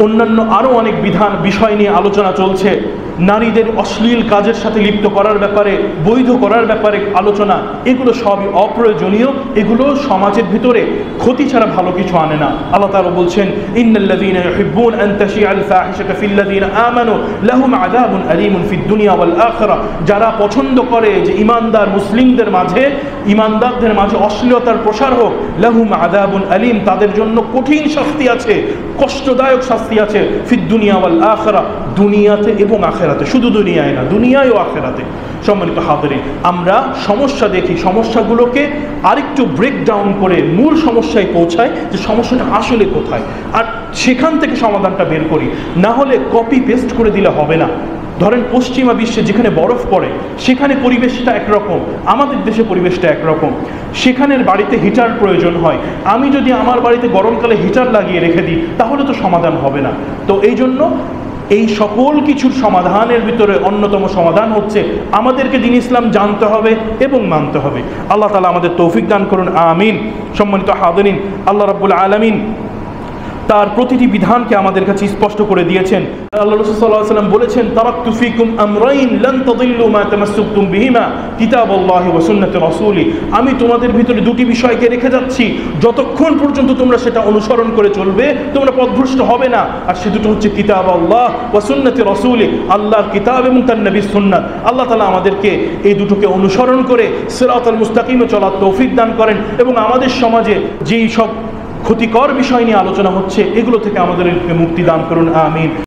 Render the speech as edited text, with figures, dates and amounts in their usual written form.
অন্যান্য আরও অনেক বিধান বিষয় নিয়ে আলোচনা চলছে। নারীদের অশ্লীল কাজের সাথে লিপ্ত করার ব্যাপারে, বৈধ করার ব্যাপারে আলোচনা, এগুলো সবই অপ্রয়োজনীয়। এগুলো সমাজের ভিতরে ক্ষতি ছাড়া ভালো কিছু আনে না। আল্লাহ তাআলা বলছেন, ইন্নাল্লাযীনা ইউহিব্বুন আন তাশিআল ফাহিশাতা ফিল্লাযীনা আমানু লাহুম আযাবুন আলীমুন ফিদ দুনিয়া ওয়াল আখিরাহ। যারা পছন্দ করে যে ইমানদার মুসলিমদের মাঝে, ইমানদারদের মাঝে অশ্লীলতার প্রসার হোক, লাহুম আযাবুন আলীম, তাদের জন্য কঠিন শাস্তি আছে, কষ্টদায়ক শাস্তি আছে, ফিদ দুনিয়া ওয়াল আখিরাহ, দুনিয়াতে এবং আখিরাতে, শুধু দুনিয়ায় না, দুনিয়ায় ও আখিরাতে। সম্মানিত হাজিরিন, আমরা সমস্যা দেখি, সমস্যাগুলোকে আরেকটু ব্রেকডাউন করে মূল সমস্যায় পৌঁছায় যে সমস্যাটা আসলে কোথায়, আর সেখান থেকে সমাধানটা বের করি। না হলে কপি পেস্ট করে দিলে হবে না। ধরেন পশ্চিমা বিশ্বে যেখানে বরফ পড়ে সেখানে পরিবেশটা একরকম, আমাদের দেশে পরিবেশটা একরকম। সেখানের বাড়িতে হিটার প্রয়োজন হয়, আমি যদি আমার বাড়িতে গরমকালে হিটার লাগিয়ে রেখে দিই তাহলে তো সমাধান হবে না। তো এই জন্য এই সকল কিছুর সমাধানের ভিতরে অন্যতম সমাধান হচ্ছে আমাদেরকে দ্বীন ইসলাম জানতে হবে এবং মানতে হবে। আল্লাহ তাআলা আমাদের তৌফিক দান করুন, আমিন। সম্মানিত হাজিরিন, আল্লাহ রাব্বুল আলামিন তার প্রতিটি বিধানকে আমাদের কাছে স্পষ্ট করে দিয়েছেন। আল্লাহ রাসূল সাল্লাল্লাহু আলাইহি ওয়াসাল্লাম বলেছেন, তারাকতু ফিকুম আমরাইন লান তাদিল্লু মা তামাসসাকতুম বিহিমা কিতাবাল্লাহি ওয়া সুন্নাতি রাসূলি। আমি তোমাদের ভিতরে দুটি বিষয়কে রেখে যাচ্ছি, যতক্ষণ পর্যন্ত তোমরা সেটা অনুসরণ করে চলবে তোমরা পথভ্রষ্ট হবে না। আর সে দুটো হচ্ছে কিতাবাল্লাহ ওয়া সুন্নাতি রাসূলি, আল্লাহর কিতাব এবং তার নবীর সুন্নাত। আল্লাহ তাআলা আমাদেরকে এই দুটোকে অনুসরণ করে সিরাতাল মুস্তাকিমে চলার তৌফিক দান করেন এবং আমাদের সমাজে যেই সব ক্ষতিকর বিষয় নিয়ে আলোচনা হচ্ছে এগুলো থেকে আমাদেরকে মুক্তি দান করুন, আমিন।